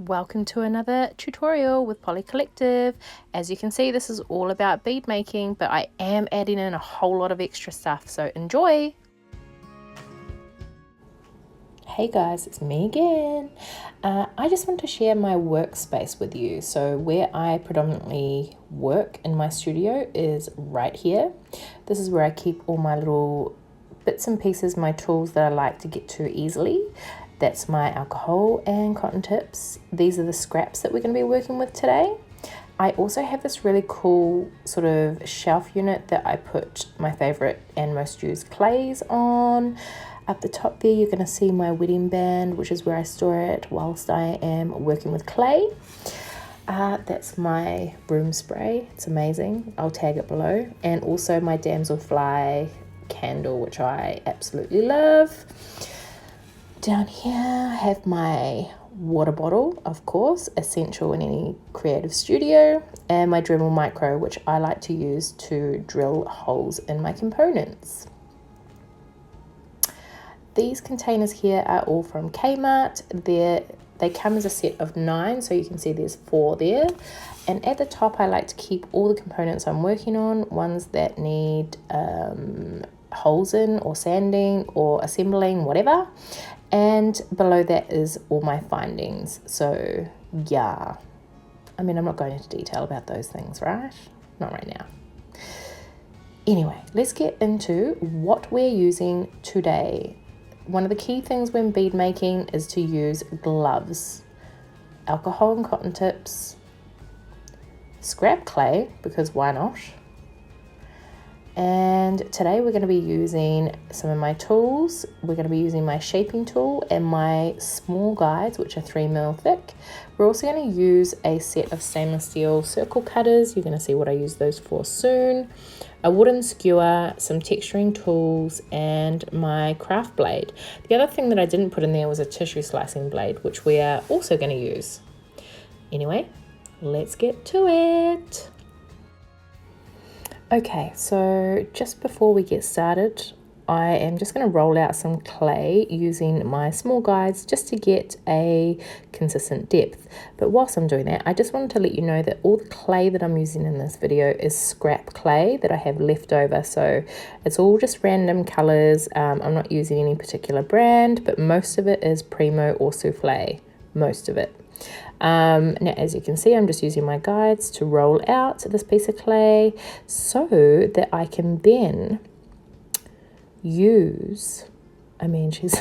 Welcome to another tutorial with Poly Collective. As you can see, this is all about bead making, but I am adding in a whole lot of extra stuff, so enjoy! Hey guys, it's me again. I just want to share my workspace with you. So where I predominantly work in my studio is right here. This is where I keep all my little bits and pieces, my tools that I like to get to easily. That's my alcohol and cotton tips. These are the scraps that we're going to be working with today. I also have this really cool sort of shelf unit that I put my favorite and most used clays on. Up the top there, you're going to see my wedding band, which is where I store it whilst I am working with clay. That's my room spray. It's amazing. I'll tag it below. And also my damselfly candle, which I absolutely love. Down here I have my water bottle, of course, essential in any creative studio, and my Dremel Micro, which I like to use to drill holes in my components. These containers here are all from Kmart. They come as a set of 9, so you can see there's 4 there. And at the top I like to keep all the components I'm working on, ones that need holes in or sanding or assembling, whatever. And below that is all my findings. So yeah, I mean, I'm not going into detail about those things, right? Not right now. Anyway, let's get into what we're using today. One of the key things when bead making is to use gloves, alcohol and cotton tips, scrap clay, because why not? And today we're going to be using some of my tools. We're going to be using my shaping tool and my small guides, which are 3mm thick. We're also going to use a set of stainless steel circle cutters. You're going to see what I use those for soon. A wooden skewer, some texturing tools, and my craft blade. The other thing that I didn't put in there was a tissue slicing blade, which we are also going to use. Anyway, let's get to it. Okay, so just before we get started, I am just going to roll out some clay using my small guides just to get a consistent depth. But whilst I'm doing that, I just wanted to let you know that all the clay that I'm using in this video is scrap clay that I have left over. So it's all just random colours. I'm not using any particular brand, but most of it is Primo or Soufflé, most of it. Now, as you can see, I'm just using my guides to roll out this piece of clay so that I can then use, she's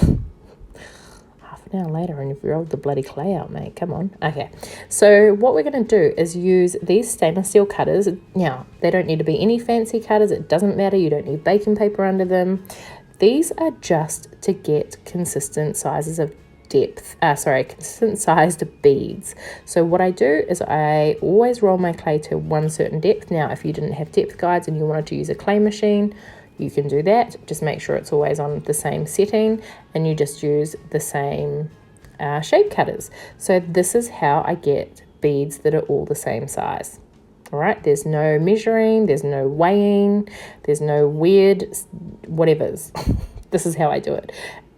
half an hour later and you've rolled the bloody clay out, mate. Come on. Okay, so what we're going to do is use these stainless steel cutters. Now, they don't need to be any fancy cutters. It doesn't matter. You don't need baking paper under them. These are just to get consistent sizes of consistent sized beads. So what I do is I always roll my clay to one certain depth. Now, if you didn't have depth guides and you wanted to use a clay machine, you can do that. Just make sure it's always on the same setting and you just use the same shape cutters. So this is how I get beads that are all the same size. All right, there's no measuring, there's no weighing, there's no weird whatevers. This is how I do it.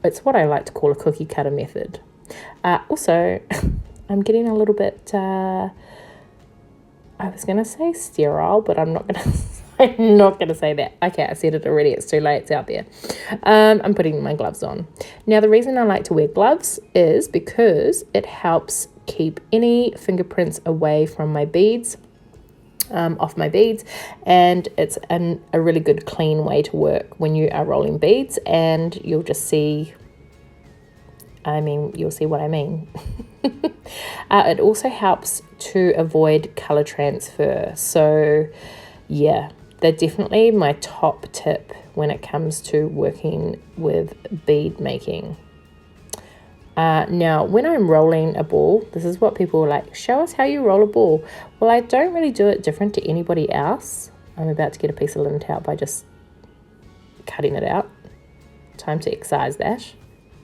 It's what I like to call a cookie cutter method. Also, I'm getting a little bit, I was going to say sterile, but I'm not going to say that. Okay, I said it already. It's too late. It's out there. I'm putting my gloves on. Now, the reason I like to wear gloves is because it helps keep any fingerprints away from my beads. Off my beads, and it's a really good clean way to work when you are rolling beads, and you'll just see, you'll see what I mean. It also helps to avoid color transfer. So yeah, they're definitely my top tip when it comes to working with bead making. Now, when I'm rolling a ball, this is what people are like, show us how you roll a ball. Well, I don't really do it different to anybody else. I'm about to get a piece of lint out by just cutting it out. Time to excise that.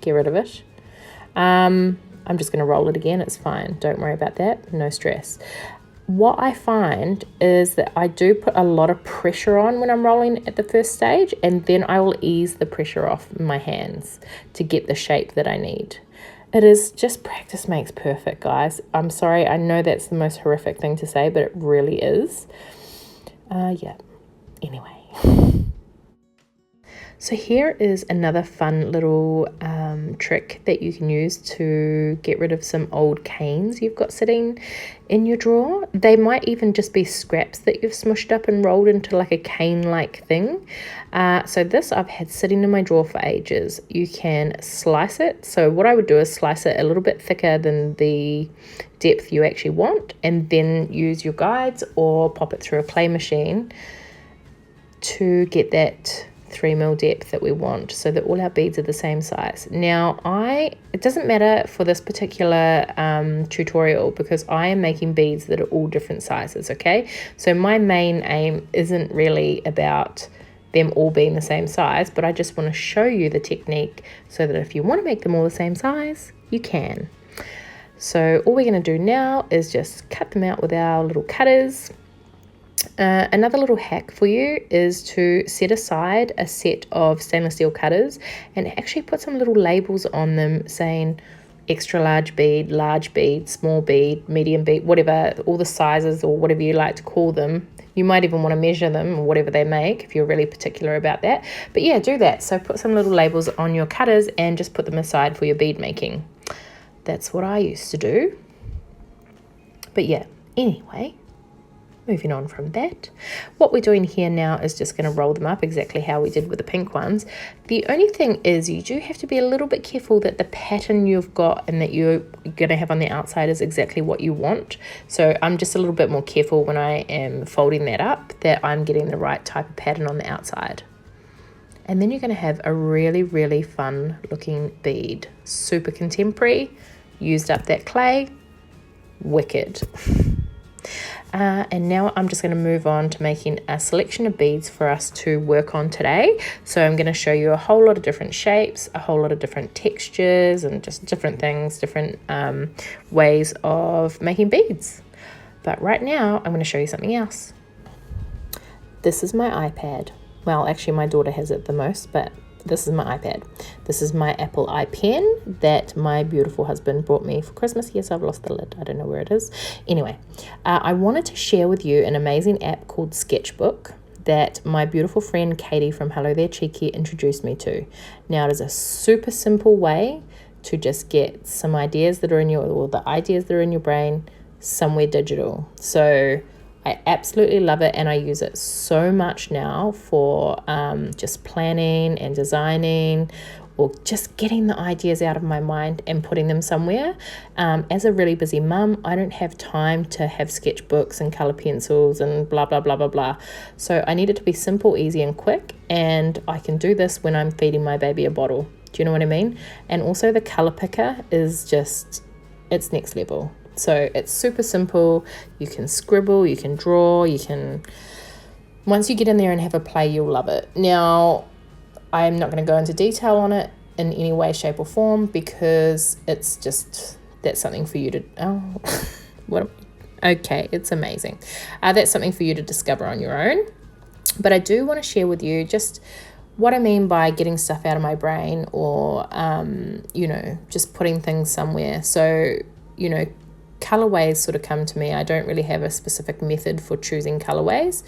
Get rid of it. I'm just going to roll it again. It's fine. Don't worry about that. No stress. What I find is that I do put a lot of pressure on when I'm rolling at the first stage, and then I will ease the pressure off my hands to get the shape that I need. It is just practice makes perfect, guys. I'm sorry, I know that's the most horrific thing to say, but it really is. Yeah, anyway. So here is another fun little trick that you can use to get rid of some old canes you've got sitting in your drawer. They might even just be scraps that you've smushed up and rolled into like a cane-like thing. So this I've had sitting in my drawer for ages. You can slice it. So what I would do is slice it a little bit thicker than the depth you actually want, and then use your guides or pop it through a clay machine to get that 3mm depth that we want, so that all our beads are the same size. Now it doesn't matter for this particular tutorial, because I am making beads that are all different sizes, okay? So my main aim isn't really about them all being the same size, but I just want to show you the technique so that if you want to make them all the same size, you can. So all we're going to do now is just cut them out with our little cutters. Another little hack for you is to set aside a set of stainless steel cutters and actually put some little labels on them saying extra large bead, small bead, medium bead, whatever, all the sizes or whatever you like to call them. You might even want to measure them or whatever they make if you're really particular about that. But yeah, do that. So put some little labels on your cutters and just put them aside for your bead making. That's what I used to do. But yeah, anyway, moving on from that, what we're doing here now is just going to roll them up exactly how we did with the pink ones. The only thing is you do have to be a little bit careful that the pattern you've got and that you're going to have on the outside is exactly what you want. So I'm just a little bit more careful when I am folding that up, that I'm getting the right type of pattern on the outside. And then you're going to have a really, really fun looking bead. Super contemporary, used up that clay, wicked. And now I'm just going to move on to making a selection of beads for us to work on today. So I'm going to show you a whole lot of different shapes, a whole lot of different textures, and just different things, different ways of making beads. But right now I'm going to show you something else. This is my iPad. Well, actually my daughter has it the most, but this is my iPad. This is my Apple iPen that my beautiful husband brought me for Christmas. Yes, I've lost the lid. I don't know where it is. Anyway, I wanted to share with you an amazing app called Sketchbook that my beautiful friend Katie from Hello There Cheeky introduced me to. Now, it is a super simple way to just get some ideas that are in the ideas that are in your brain somewhere digital. So I absolutely love it, and I use it so much now for just planning and designing, or just getting the ideas out of my mind and putting them somewhere. As a really busy mum, I don't have time to have sketchbooks and colour pencils and blah, blah, blah, blah, blah. So I need it to be simple, easy and quick, and I can do this when I'm feeding my baby a bottle. Do you know what I mean? And also the colour picker is just, it's next level. So it's super simple. You can scribble, you can draw, once you get in there and have a play, you'll love it. Now, I'm not going to go into detail on it in any way, shape or form, because it's just, that's something for you to, okay, it's amazing. That's something for you to discover on your own. But I do want to share with you just what I mean by getting stuff out of my brain, or, just putting things somewhere. So, colorways sort of come to me. I don't really have a specific method for choosing colorways.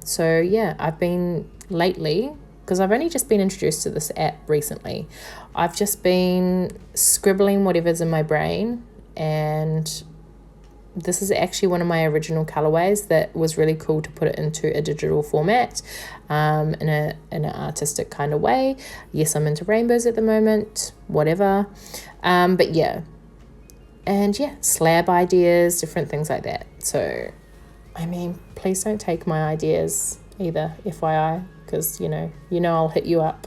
So yeah, I've been lately, because I've only just been introduced to this app recently, I've just been scribbling whatever's in my brain, and this is actually one of my original colorways that was really cool to put it into a digital format, in an artistic kind of way. Yes, I'm into rainbows at the moment, whatever. But yeah. And yeah, slab ideas, different things like that. So, I mean, please don't take my ideas either, FYI, because, I'll hit you up.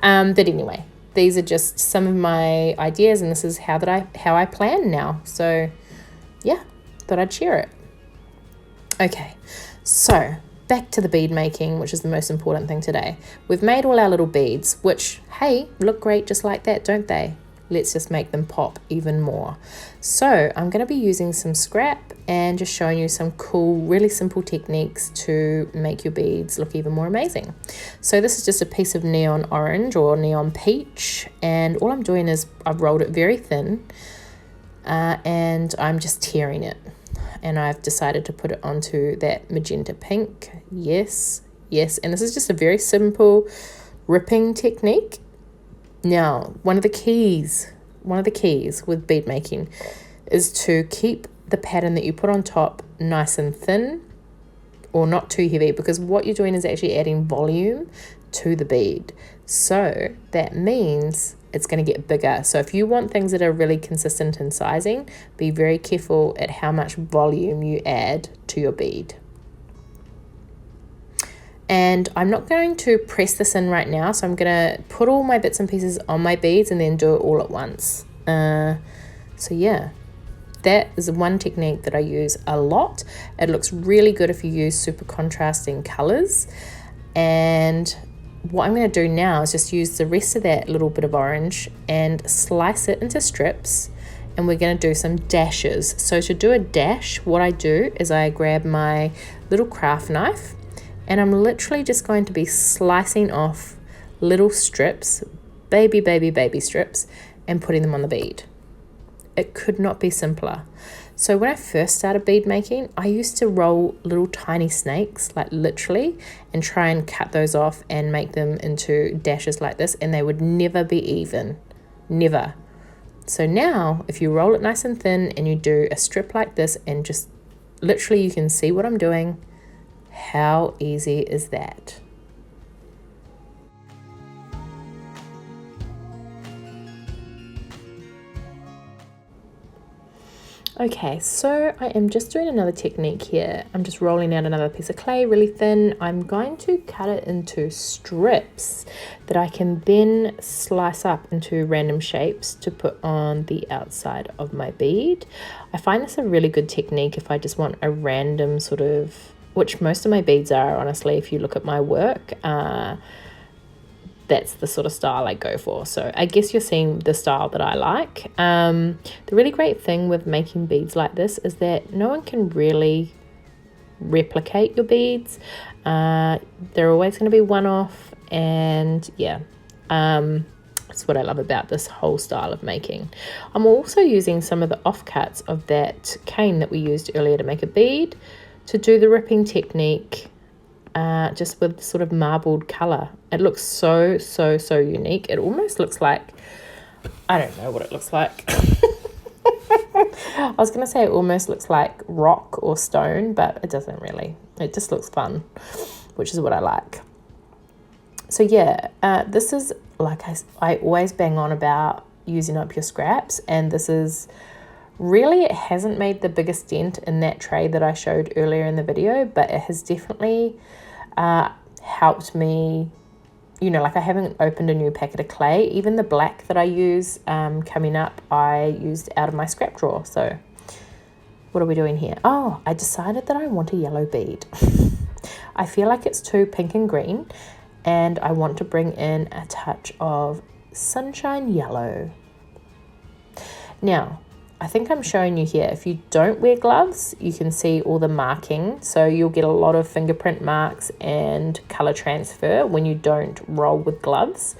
But anyway, these are just some of my ideas, and this is how I plan now. So, yeah, thought I'd share it. Okay, so back to the bead making, which is the most important thing today. We've made all our little beads, which, hey, look great just like that, don't they? let's just make them pop even more. So I'm going to be using some scrap and just showing you some cool, really simple techniques to make your beads look even more amazing. So this is just a piece of neon orange or neon peach, and all I'm doing is I've rolled it very thin and I'm just tearing it, and I've decided to put it onto that magenta pink. Yes, and this is just a very simple ripping technique. Now, one of the keys with bead making is to keep the pattern that you put on top nice and thin, or not too heavy, because what you're doing is actually adding volume to the bead. So that means it's going to get bigger. So if you want things that are really consistent in sizing, be very careful at how much volume you add to your bead. And I'm not going to press this in right now, so I'm going to put all my bits and pieces on my beads and then do it all at once. So yeah, that is one technique that I use a lot. It looks really good if you use super contrasting colors. And what I'm going to do now is just use the rest of that little bit of orange and slice it into strips, and we're going to do some dashes. So to do a dash, what I do is I grab my little craft knife, and I'm literally just going to be slicing off little strips, baby strips, and putting them on the bead. It could not be simpler. So when I first started bead making, I used to roll little tiny snakes, like literally, and try and cut those off and make them into dashes like this, and they would never be even, never. So now, if you roll it nice and thin and you do a strip like this, and just literally you can see what I'm doing, how easy is that? Okay, so I am just doing another technique here. I'm just rolling out another piece of clay really thin. I'm going to cut it into strips that I can then slice up into random shapes to put on the outside of my bead. I find this a really good technique if I just want a random sort of, which most of my beads are, honestly. If you look at my work, that's the sort of style I go for. So I guess you're seeing the style that I like. The really great thing with making beads like this is that no one can really replicate your beads. They're always going to be one-off, and yeah, that's what I love about this whole style of making. I'm also using some of the offcuts of that cane that we used earlier to make a bead to do the ripping technique, just with sort of marbled colour. It looks so unique. It almost looks like, I don't know what it looks like. I was going to say it almost looks like rock or stone, but it doesn't really. It just looks fun, which is what I like. So yeah, this is, like I always bang on about using up your scraps, and this is really, it hasn't made the biggest dent in that tray that I showed earlier in the video, but it has definitely helped me, you know, like I haven't opened a new packet of clay. Even the black that I use coming up, I used out of my scrap drawer. So what are we doing here? Oh, I decided that I want a yellow bead. I feel like it's too pink and green, and I want to bring in a touch of sunshine yellow. Now, I think I'm showing you here, if you don't wear gloves, you can see all the marking. So you'll get a lot of fingerprint marks and color transfer when you don't roll with gloves.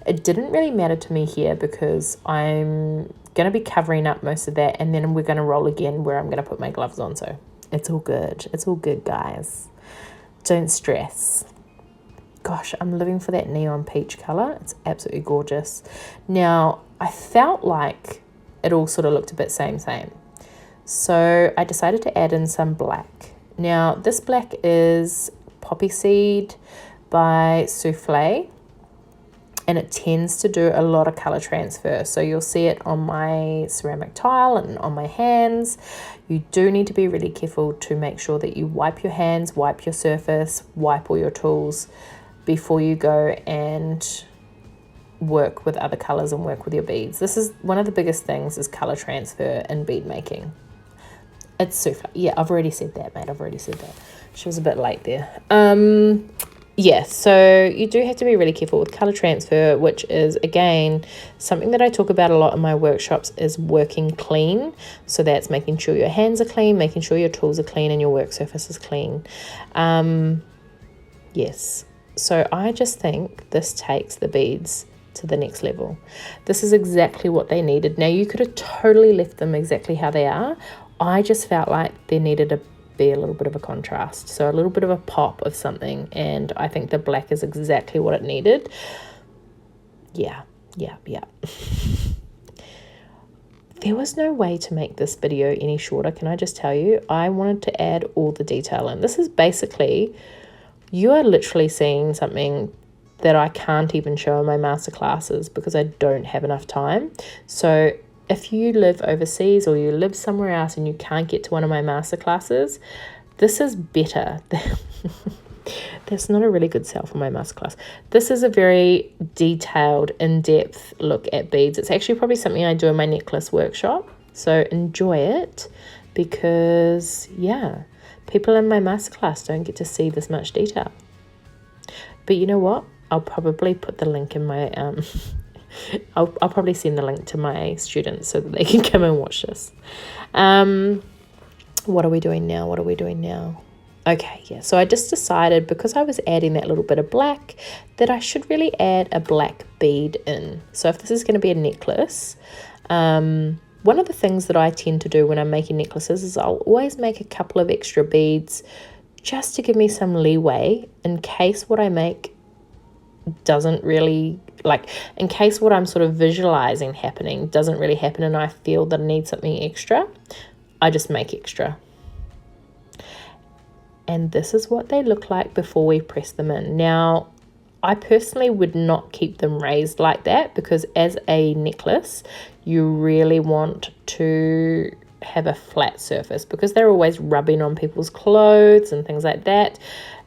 It didn't really matter to me here because I'm going to be covering up most of that, and then we're going to roll again where I'm going to put my gloves on. So it's all good. It's all good, guys. Don't stress. Gosh, I'm living for that neon peach color. It's absolutely gorgeous. Now, I felt like it all sort of looked a bit same. So I decided to add in some black. Now, this black is Poppy Seed by Souffle, and it tends to do a lot of color transfer. So you'll see it on my ceramic tile and on my hands. You do need to be really careful to make sure that you wipe your hands, wipe your surface, wipe all your tools before you go and work with other colors and work with your beads. This is one of the biggest things, is color transfer in bead making. It's Souffle. Yeah, I've already said that, mate. I've already said that. She was a bit late there. Yeah, so you do have to be really careful with color transfer, which is, again, something that I talk about a lot in my workshops is working clean. So that's making sure your hands are clean, making sure your tools are clean, and your work surface is clean. Yes, so I just think this takes the beads to the next level. This is exactly what they needed. Now, you could have totally left them exactly how they are. I just felt like there needed to be a little bit of a contrast, so a little bit of a pop of something, and I think the black is exactly what it needed. Yeah. There was no way to make this video any shorter, can I just tell you? I wanted to add all the detail in. This is basically, you are literally seeing something that I can't even show in my masterclasses because I don't have enough time. So if you live overseas or you live somewhere else and you can't get to one of my masterclasses, this is better. That's not a really good sell for my masterclass. This is a very detailed, in-depth look at beads. It's actually probably something I do in my necklace workshop. So enjoy it because, yeah, people in my masterclass don't get to see this much detail. But you know what? I'll probably put the link in my... I'll probably send the link to my students so that they can come and watch this. What are we doing now? Okay, yeah, so I just decided, because I was adding that little bit of black, that I should really add a black bead in. So if this is going to be a necklace, one of the things that I tend to do when I'm making necklaces is I'll always make a couple of extra beads just to give me some leeway in case what I make doesn't really, like, in case what I'm sort of visualizing happening doesn't really happen and I feel that I need something extra, I just make extra. And this is what they look like before we press them in. Now, I personally would not keep them raised like that because as a necklace, you really want to have a flat surface because they're always rubbing on people's clothes and things like that.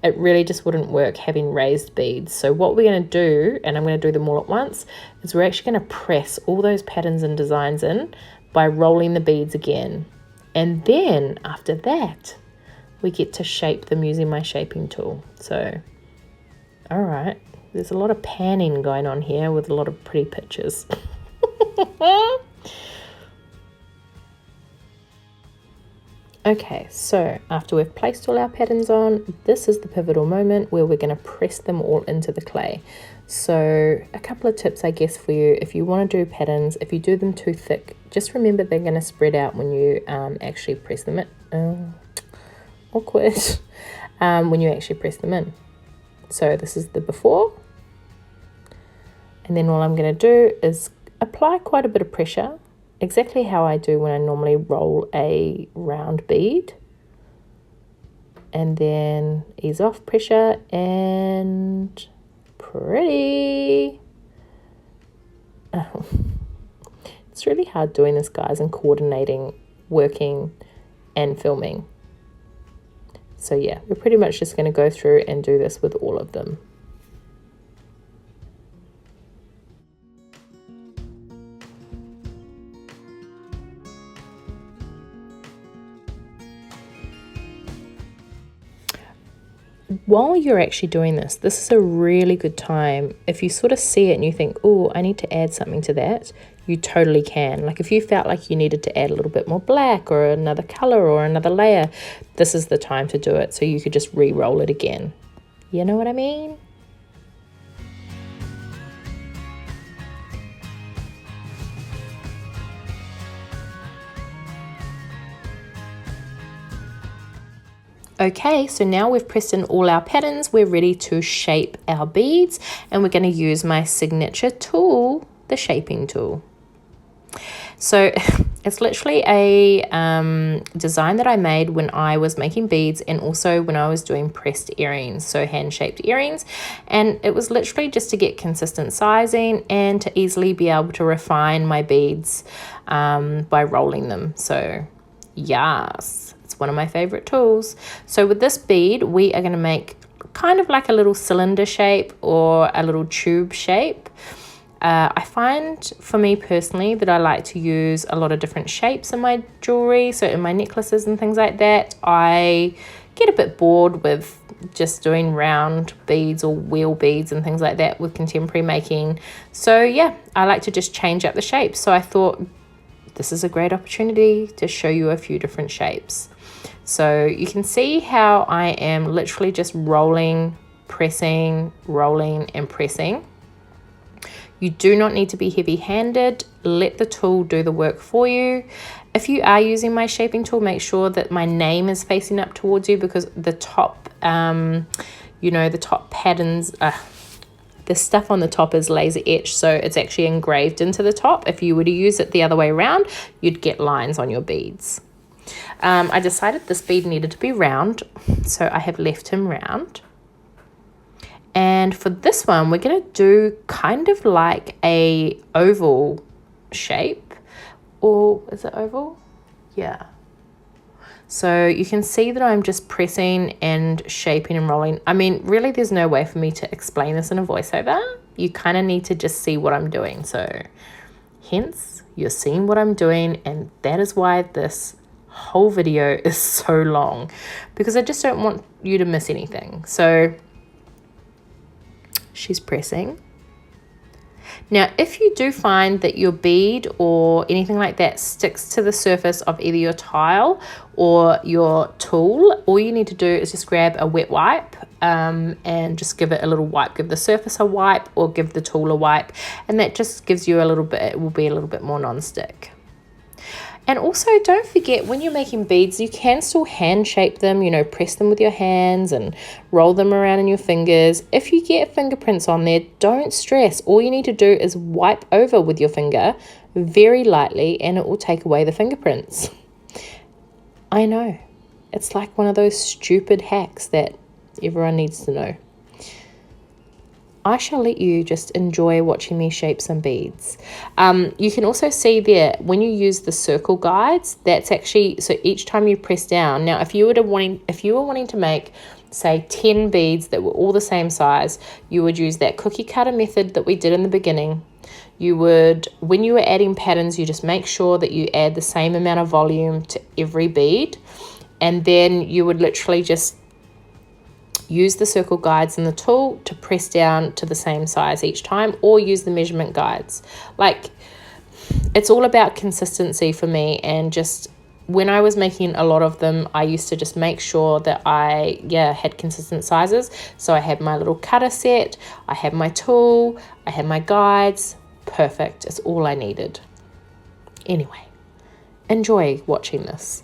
It really just wouldn't work having raised beads. So what we're going to do, and I'm going to do them all at once, is we're actually going to press all those patterns and designs in by rolling the beads again. And then after that, we get to shape them using my shaping tool. So, all right, there's a lot of panning going on here with a lot of pretty pictures. Okay, so after we've placed all our patterns on, this is the pivotal moment where we're going to press them all into the clay. So a couple of tips, I guess, for you. If you want to do patterns, if you do them too thick, just remember they're going to spread out when you actually press them in. Awkward. When you actually press them in. So this is the before. And then all I'm going to do is apply quite a bit of pressure. Exactly how I do when I normally roll a round bead, and then ease off pressure, and pretty. Oh. It's really hard doing this, guys, and coordinating, working and filming. So yeah, we're pretty much just going to go through and do this with all of them. While you're actually doing this, this is a really good time. If you sort of see it and you think, oh, I need to add something to that, you totally can. Like if you felt like you needed to add a little bit more black or another color or another layer, this is the time to do it. So you could just re-roll it again. You know what I mean? Okay, so now we've pressed in all our patterns, we're ready to shape our beads, and we're going to use my signature tool, the shaping tool. So it's literally a design that I made when I was making beads and also when I was doing pressed earrings, so hand-shaped earrings. And it was literally just to get consistent sizing and to easily be able to refine my beads by rolling them. So yes, it's one of my favorite tools. So with this bead, we are going to make kind of like a little cylinder shape or a little tube shape. I find for me personally that I like to use a lot of different shapes in my jewelry. So in my necklaces and things like that, I get a bit bored with just doing round beads or wheel beads and things like that with contemporary making. So yeah, I like to just change up the shapes. So I thought this is a great opportunity to show you a few different shapes. So you can see how I am literally just rolling, pressing, rolling and pressing. You do not need to be heavy-handed. Let the tool do the work for you. If you are using my shaping tool, make sure that my name is facing up towards you, because the top, the top patterns, the stuff on the top is laser etched, so it's actually engraved into the top. If you were to use it the other way around, you'd get lines on your beads. I decided this bead needed to be round, so I have left him round. And for this one, we're going to do kind of like a oval shape. Or is it oval? Yeah. So you can see that I'm just pressing and shaping and rolling. I mean, really, there's no way for me to explain this in a voiceover. You kind of need to just see what I'm doing. So hence, you're seeing what I'm doing. And that is why this whole video is so long, because I just don't want you to miss anything. So she's pressing. Now, if you do find that your bead or anything like that sticks to the surface of either your tile or your tool, all you need to do is just grab a wet wipe and just give it a little wipe. Give the surface a wipe or give the tool a wipe, and that just gives you a little bit, it will be a little bit more non-stick. And also, don't forget, when you're making beads, you can still hand shape them, press them with your hands and roll them around in your fingers. If you get fingerprints on there, don't stress. All you need to do is wipe over with your finger very lightly and it will take away the fingerprints. I know. It's like one of those stupid hacks that everyone needs to know. I shall let you just enjoy watching me shape some beads. You can also see there, when you use the circle guides, that's actually, so each time you press down. Now, if you were wanting to make, say, 10 beads that were all the same size, you would use that cookie cutter method that we did in the beginning. You would, when you were adding patterns, you just make sure that you add the same amount of volume to every bead. And then you would literally just use the circle guides in the tool to press down to the same size each time, or use the measurement guides. Like, it's all about consistency for me. And just when I was making a lot of them, I used to just make sure that I had consistent sizes. So I had my little cutter set, I had my tool, I had my guides. Perfect. It's all I needed. Anyway, enjoy watching this.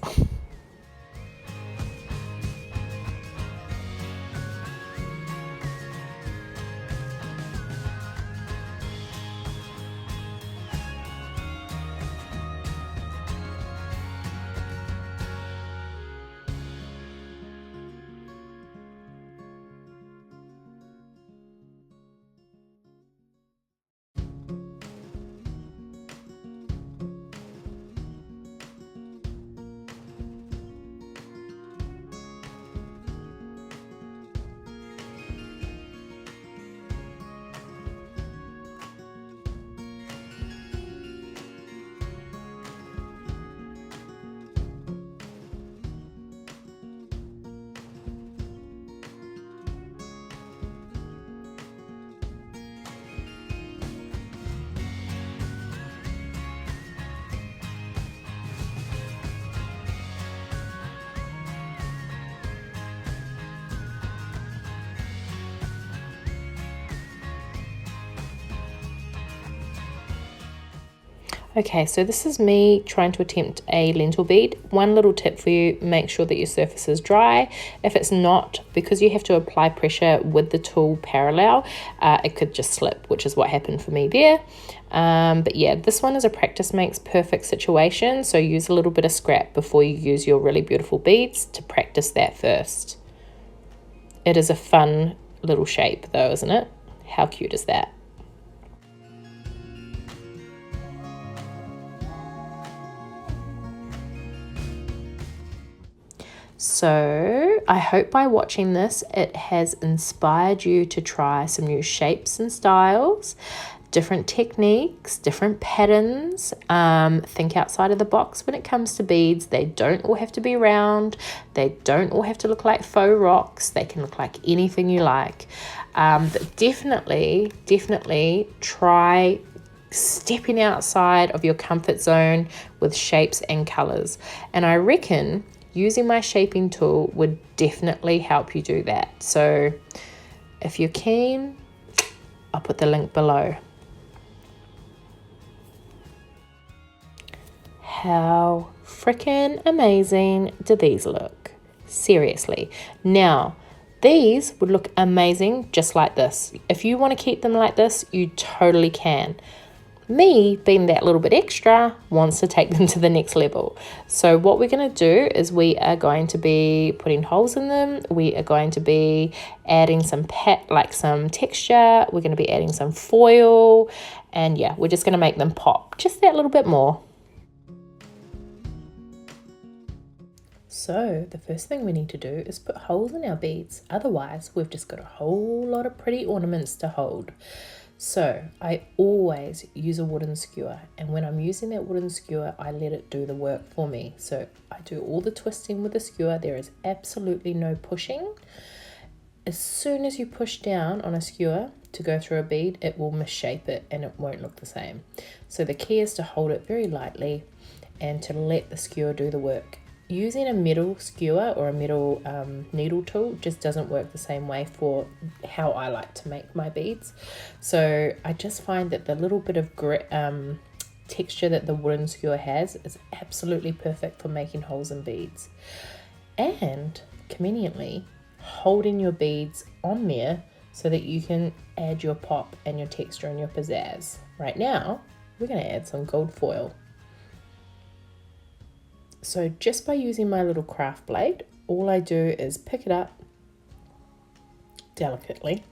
Okay, so this is me trying to attempt a lentil bead. One little tip for you, make sure that your surface is dry. If it's not, because you have to apply pressure with the tool parallel, it could just slip, which is what happened for me there. But yeah, this one is a practice makes perfect situation, so use a little bit of scrap before you use your really beautiful beads to practice that first. It is a fun little shape though, isn't it? How cute is that? So I hope by watching this, it has inspired you to try some new shapes and styles. different techniques, different patterns. Think outside of the box when it comes to beads. They don't all have to be round. They don't all have to look like faux rocks. They can look like anything you like. But definitely try stepping outside of your comfort zone with shapes and colors. And I reckon using my shaping tool would definitely help you do that. So if you're keen, I'll put the link below. How freaking amazing do these look? Seriously. Now, these would look amazing just like this. If you want to keep them like this, you totally can. Me, being that little bit extra, wants to take them to the next level. So what we're going to do is we are going to be putting holes in them. We are going to be adding some texture. We're going to be adding some foil. And yeah, we're just going to make them pop just that little bit more. So the first thing we need to do is put holes in our beads. Otherwise, we've just got a whole lot of pretty ornaments to hold. So I always use a wooden skewer, and when I'm using that wooden skewer, I let it do the work for me. So I do all the twisting with the skewer. There is absolutely no pushing. As soon as you push down on a skewer to go through a bead, it will misshape it and it won't look the same. So the key is to hold it very lightly and to let the skewer do the work. Using a metal skewer or a metal needle tool just doesn't work the same way for how I like to make my beads. So I just find that the little bit of texture that the wooden skewer has is absolutely perfect for making holes in beads. And conveniently, holding your beads on there so that you can add your pop and your texture and your pizzazz. Right now, we're going to add some gold foil. So just by using my little craft blade, all I do is pick it up delicately,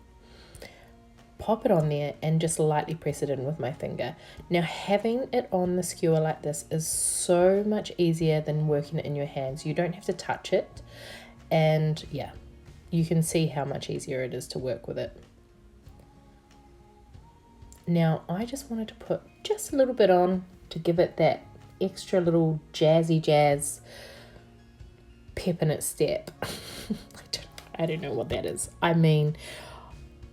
pop it on there and just lightly press it in with my finger. Now having it on the skewer like this is so much easier than working it in your hands. You don't have to touch it, and yeah, you can see how much easier it is to work with it. Now I just wanted to put just a little bit on to give it that extra little jazzy jazz pep in its step. I don't know what that is. I mean,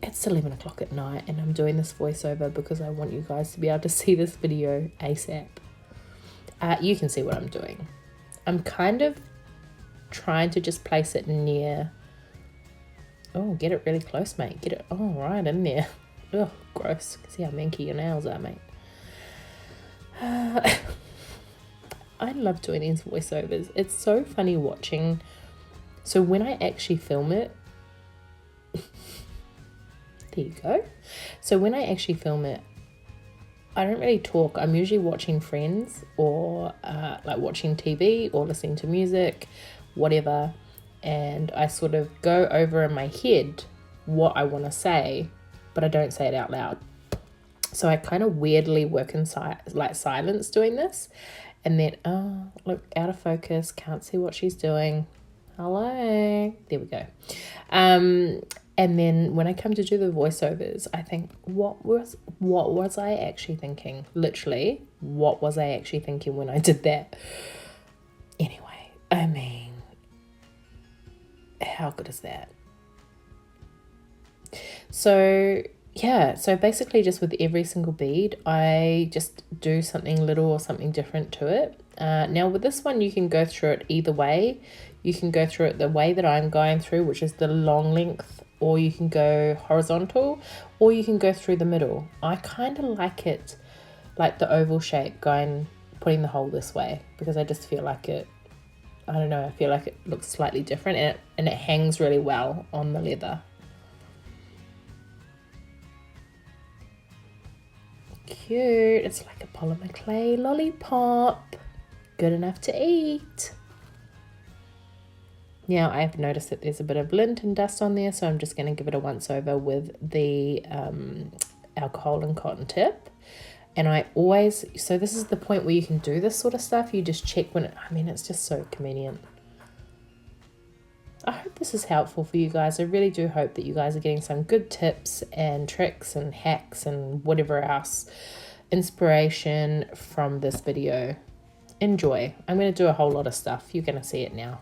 it's 11 o'clock at night and I'm doing this voiceover because I want you guys to be able to see this video ASAP. You can see what I'm doing. I'm kind of trying to just place it near. Oh, get it really close, mate. Get it right in there. Ugh, gross. See how manky your nails are, mate. I love doing these voiceovers. It's so funny watching. So when I actually film it, there you go. So when I actually film it, I don't really talk. I'm usually watching Friends or like watching TV or listening to music, whatever. And I sort of go over in my head what I want to say, but I don't say it out loud. So I kind of weirdly work in silence doing this. And then, oh, look, out of focus, can't see what she's doing. Hello. There we go. And then when I come to do the voiceovers, I think, what was I actually thinking? Literally, what was I actually thinking when I did that? Anyway, I mean, how good is that? So yeah, so basically just with every single bead, I just do something little or something different to it. Now with this one, you can go through it either way. You can go through it the way that I'm going through, which is the long length, or you can go horizontal, or you can go through the middle. I kind of like it like the oval shape, putting the hole this way, because I just feel like it, I don't know, I feel like it looks slightly different and it hangs really well on the leather. Cute. It's like a polymer clay lollipop. Good enough to eat. Now I've noticed that there's a bit of lint and dust on there, so I'm just going to give it a once over with the alcohol and cotton tip. And I always, so this is the point where you can do this sort of stuff. You just check when it, I mean, it's just so convenient. I hope this is helpful for you guys. I really do hope that you guys are getting some good tips and tricks and hacks and whatever else inspiration from this video. Enjoy. I'm going to do a whole lot of stuff. You're going to see it now.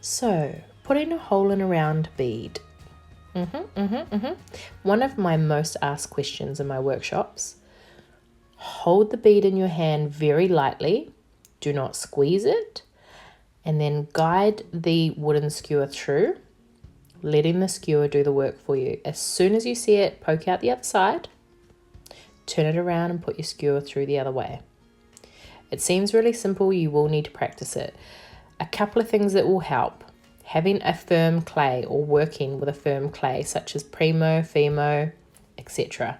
So, putting a hole in a round bead. One of my most asked questions in my workshops. Hold the bead in your hand very lightly. Do not squeeze it. And then guide the wooden skewer through, letting the skewer do the work for you. As soon as you see it, poke out the other side, turn it around and put your skewer through the other way. It seems really simple. You will need to practice it. A couple of things that will help. Having a firm clay or working with a firm clay such as Primo, Fimo, etc.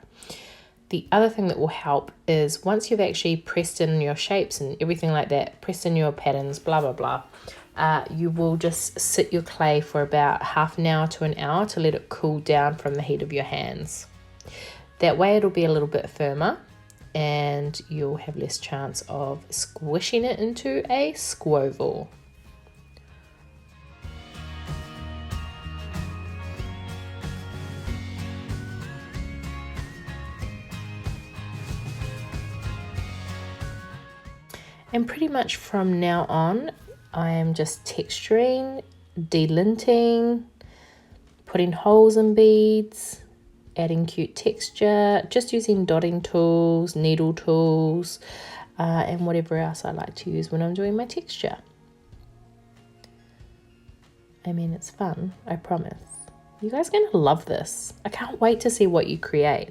The other thing that will help is once you've actually pressed in your shapes and everything like that, pressed in your patterns, blah, blah, blah, you will just sit your clay for about half an hour to an hour to let it cool down from the heat of your hands. That way it'll be a little bit firmer and you'll have less chance of squishing it into a squoval. And pretty much from now on, I am just texturing, delinting, putting holes in beads, adding cute texture, just using dotting tools, needle tools, and whatever else I like to use when I'm doing my texture. I mean, it's fun, I promise. You guys are going to love this. I can't wait to see what you create.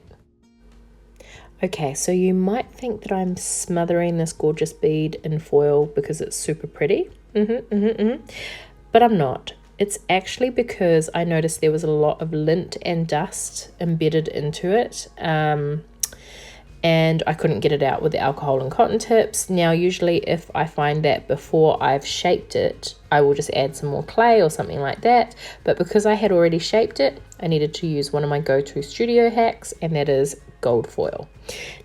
Okay, so you might think that I'm smothering this gorgeous bead in foil because it's super pretty, but I'm not. It's actually because I noticed there was a lot of lint and dust embedded into it, and I couldn't get it out with the alcohol and cotton tips. Now, usually if I find that before I've shaped it, I will just add some more clay or something like that, but because I had already shaped it, I needed to use one of my go-to studio hacks, and that is gold foil.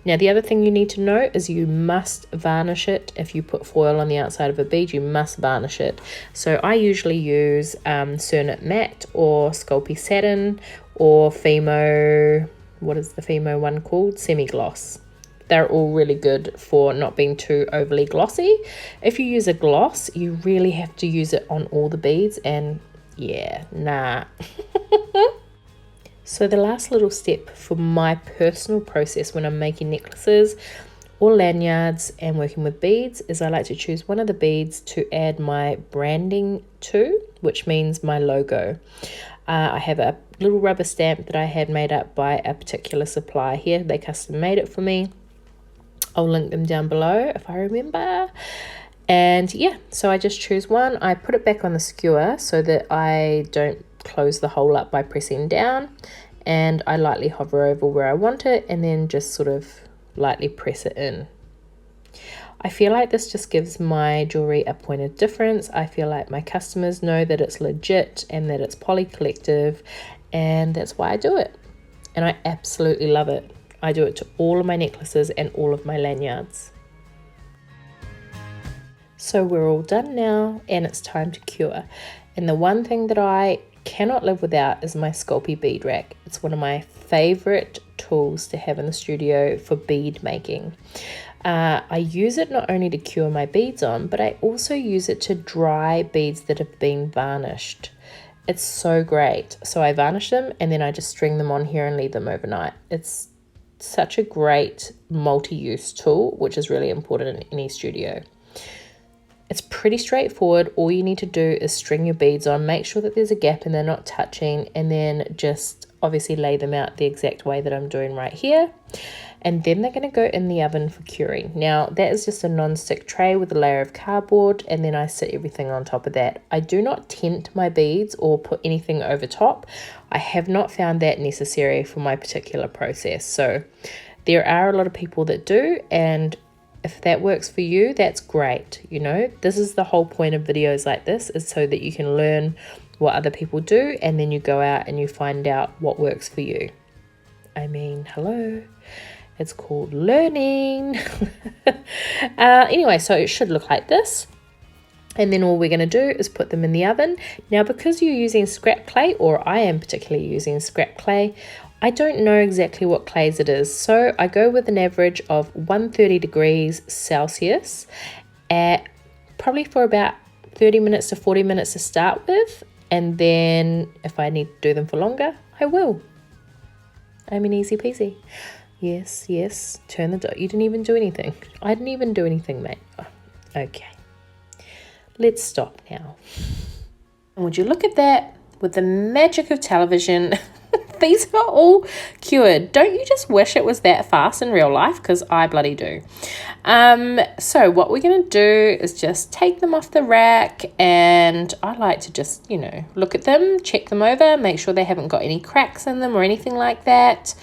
Now, the other thing you need to know is you must varnish it. If you put foil on the outside of a bead, you must varnish it. So I usually use Cernit Matte or Sculpey Satin or Fimo, what is the Fimo one called? Semi-gloss. They're all really good for not being too overly glossy. If you use a gloss, you really have to use it on all the beads, and yeah, nah. So the last little step for my personal process when I'm making necklaces or lanyards and working with beads is I like to choose one of the beads to add my branding to, which means my logo. I have a little rubber stamp that I had made up by a particular supplier here. They custom made it for me. I'll link them down below if I remember. And yeah, so I just choose one. I put it back on the skewer so that I don't close the hole up by pressing down, and I lightly hover over where I want it and then just sort of lightly press it in. I feel like this just gives my jewelry a point of difference. I feel like my customers know that it's legit and that it's Poly Collective, and that's why I do it. And I absolutely love it. I do it to all of my necklaces and all of my lanyards. So we're all done now, and it's time to cure. And the one thing that I cannot live without is my Sculpey bead rack. It's one of my favorite tools to have in the studio for bead making. I use it not only to cure my beads on, but I also use it to dry beads that have been varnished. It's so great. So I varnish them and then I just string them on here and leave them overnight. It's such a great multi-use tool, which is really important in any studio. It's pretty straightforward. All you need to do is string your beads on, make sure that there's a gap and they're not touching, and then just obviously lay them out the exact way that I'm doing right here. And then they're going to go in the oven for curing. Now, that is just a non-stick tray with a layer of cardboard, and then I sit everything on top of that. I do not tint my beads or put anything over top. I have not found that necessary for my particular process. So there are a lot of people that do, and if that works for you, that's great. You know, this is the whole point of videos like this, is so that you can learn what other people do, and then you go out and you find out what works for you. I mean, hello. It's called learning. Anyway, so it should look like this. And then all we're going to do is put them in the oven. Now, because you're using scrap clay, or I am particularly using scrap clay, I don't know exactly what clays it is. So I go with an average of 130 degrees Celsius at probably for about 30 minutes to 40 minutes to start with. And then if I need to do them for longer, I will. I mean, easy peasy. Yes, yes, turn the dough. You didn't even do anything. I didn't even do anything, mate. Oh, okay. Let's stop now. And would you look at that? With the magic of television, these are all cured. Don't you just wish it was that fast in real life? Because I bloody do. So what we're going to do is just take them off the rack, and I like to just, you know, look at them, check them over, make sure they haven't got any cracks in them or anything like that.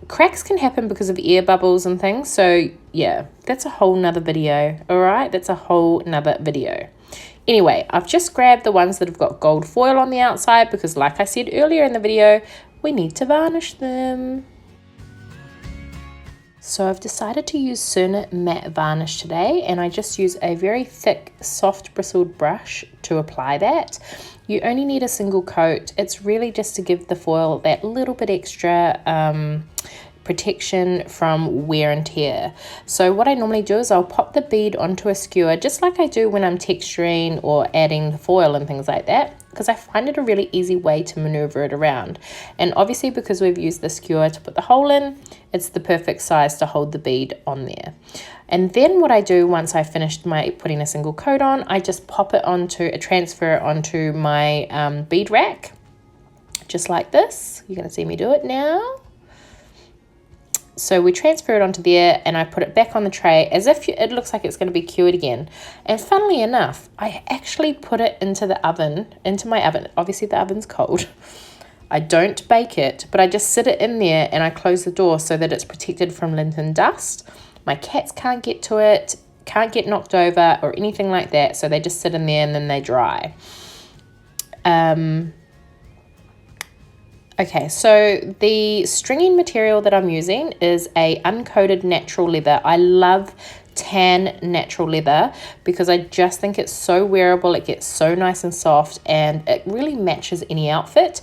Cracks can happen because of air bubbles and things. So yeah, that's a whole nother video. All right, that's a whole nother video. Anyway, I've just grabbed the ones that have got gold foil on the outside because, like I said earlier in the video, we need to varnish them. So I've decided to use Cernit Matte Varnish today, and I just use a very thick, soft bristled brush to apply that. You only need a single coat. It's really just to give the foil that little bit extra protection from wear and tear. So what I normally do is I'll pop the bead onto a skewer, just like I do when I'm texturing or adding the foil and things like that, because I find it a really easy way to maneuver it around. And obviously, because we've used the skewer to put the hole in, it's the perfect size to hold the bead on there. And then what I do once I finished my putting a single coat on, I just pop it onto, transfer it onto my bead rack, just like this. You're going to see me do it now. So we transfer it onto there, and I put it back on the tray as if it looks like it's going to be cured again. And funnily enough, I actually put it into the oven, into my oven. Obviously the oven's cold. I don't bake it, but I just sit it in there and I close the door so that it's protected from lint and dust. My cats can't get to it, can't get knocked over or anything like that. So they just sit in there and then they dry. Okay, so the stringing material that I'm using is a uncoated natural leather. I love tan natural leather because I just think it's so wearable. It gets so nice and soft, and it really matches any outfit.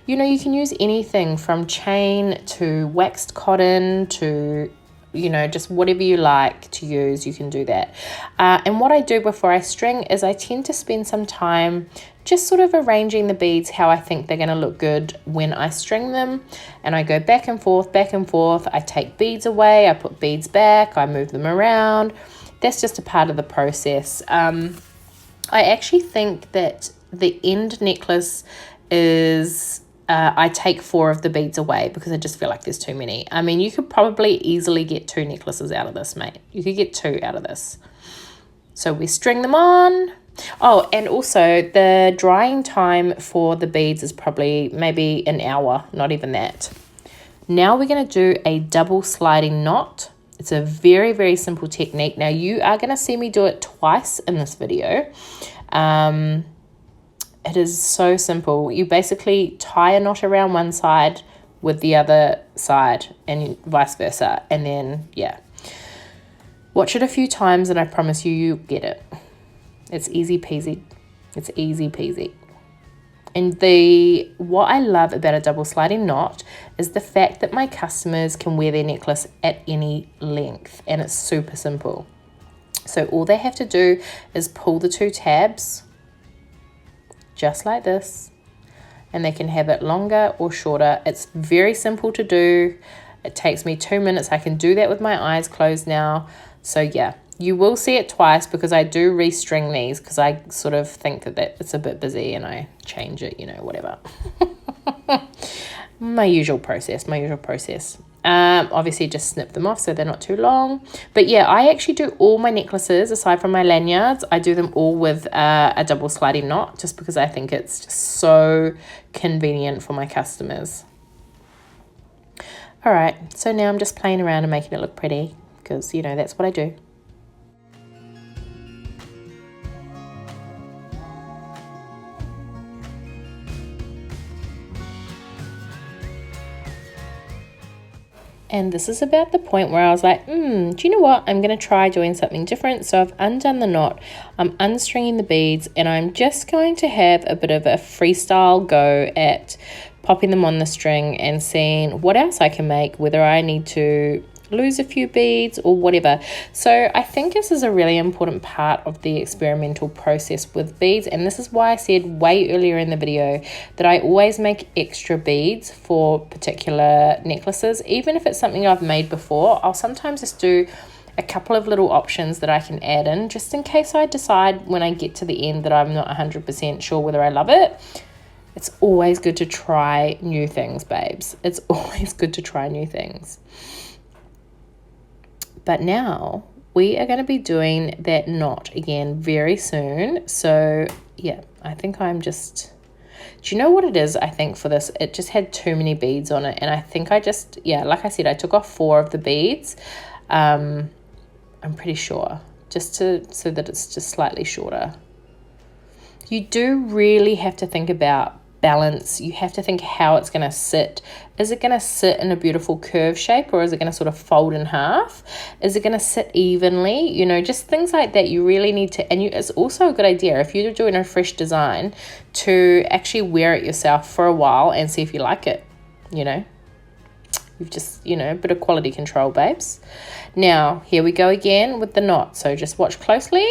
You know, you can use anything from chain to waxed cotton to, you know, just whatever you like to use, you can do that. And what I do before I string is I tend to spend some time just sort of arranging the beads how I think they're going to look good when I string them. And I go back and forth, back and forth. I take beads away, I put beads back, I move them around. That's just a part of the process. I actually think that the end necklace is... I take 4 of the beads away because I just feel like there's too many. I mean, you could probably easily get 2 necklaces out of this, mate. You could get 2 out of this. So we string them on. Oh, and also the drying time for the beads is probably maybe an hour, not even that. Now we're going to do a double sliding knot. It's a very, very simple technique. Now you are going to see me do it twice in this video. It is so simple. You basically tie a knot around one side with the other side and vice versa. And then, yeah. Watch it a few times and I promise you, you get it. It's easy peasy. It's easy peasy. And what I love about a double sliding knot is the fact that my customers can wear their necklace at any length. And it's super simple. So all they have to do is pull the 2 tabs, just like this, and they can have it longer or shorter. It's very simple to do. It takes me 2 minutes. I can do that with my eyes closed now. So yeah, You will see it twice because I do restring these because I sort of think that it's a bit busy and I change it, you know, whatever. My usual process. Obviously just snip them off so they're not too long. But yeah, I actually do all my necklaces aside from my lanyards. I do them all with a double sliding knot just because I think it's just so convenient for my customers. All right, so now I'm just playing around and making it look pretty because, you know, that's what I do. And this is about the point where I was like, do you know what? I'm going to try doing something different. So I've undone the knot, I'm unstringing the beads, and I'm just going to have a bit of a freestyle go at popping them on the string and seeing what else I can make, whether I need to lose a few beads or whatever. So I think this is a really important part of the experimental process with beads, and this is why I said way earlier in the video that I always make extra beads for particular necklaces. Even if it's something I've made before, I'll sometimes just do a couple of little options that I can add in just in case I decide when I get to the end that I'm not 100% sure whether I love it. It's always good to try new things, babes. It's always good to try new things. But now we are going to be doing that knot again very soon. So yeah, I think I'm just, do you know what it is? I think for this, it just had too many beads on it. And I think I just, yeah, like I said, I took off 4 of the beads. I'm pretty sure, so that it's just slightly shorter. You do really have to think about balance. You have to think how it's going to sit. Is it going to sit in a beautiful curve shape, or is it going to sort of fold in half? Is it going to sit evenly? You know, just things like that you really need to, and it's also a good idea if you're doing a fresh design to actually wear it yourself for a while and see if you like it, you know. You've just, you know, a bit of quality control, babes. Now, here we go again with the knot. So just watch closely.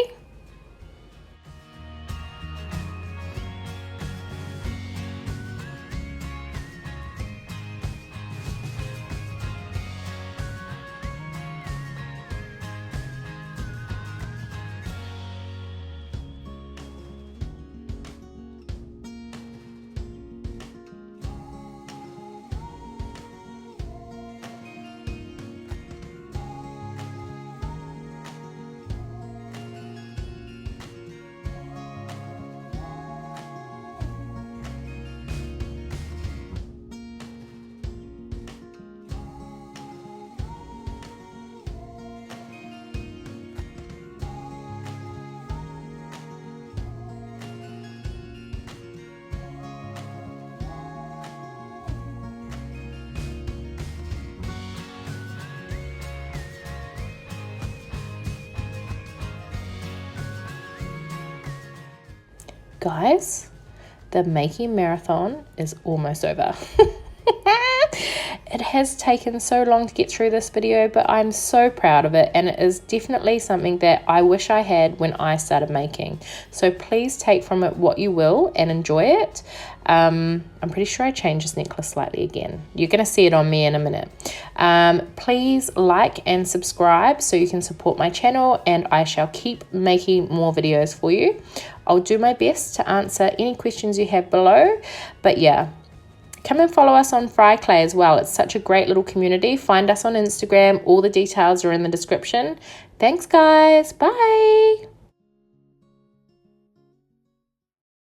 Guys, the making marathon is almost over. It has taken so long to get through this video, but I'm so proud of it, and it is definitely something that I wish I had when I started making. So please take from it what you will and enjoy it. I'm pretty sure I changed this necklace slightly again. You're going to see it on me in a minute. Please like and subscribe so you can support my channel, and I shall keep making more videos for you. I'll do my best to answer any questions you have below. But yeah, come and follow us on Fry Clay as well. It's such a great little community. Find us on Instagram. All the details are in the description. Thanks, guys. Bye.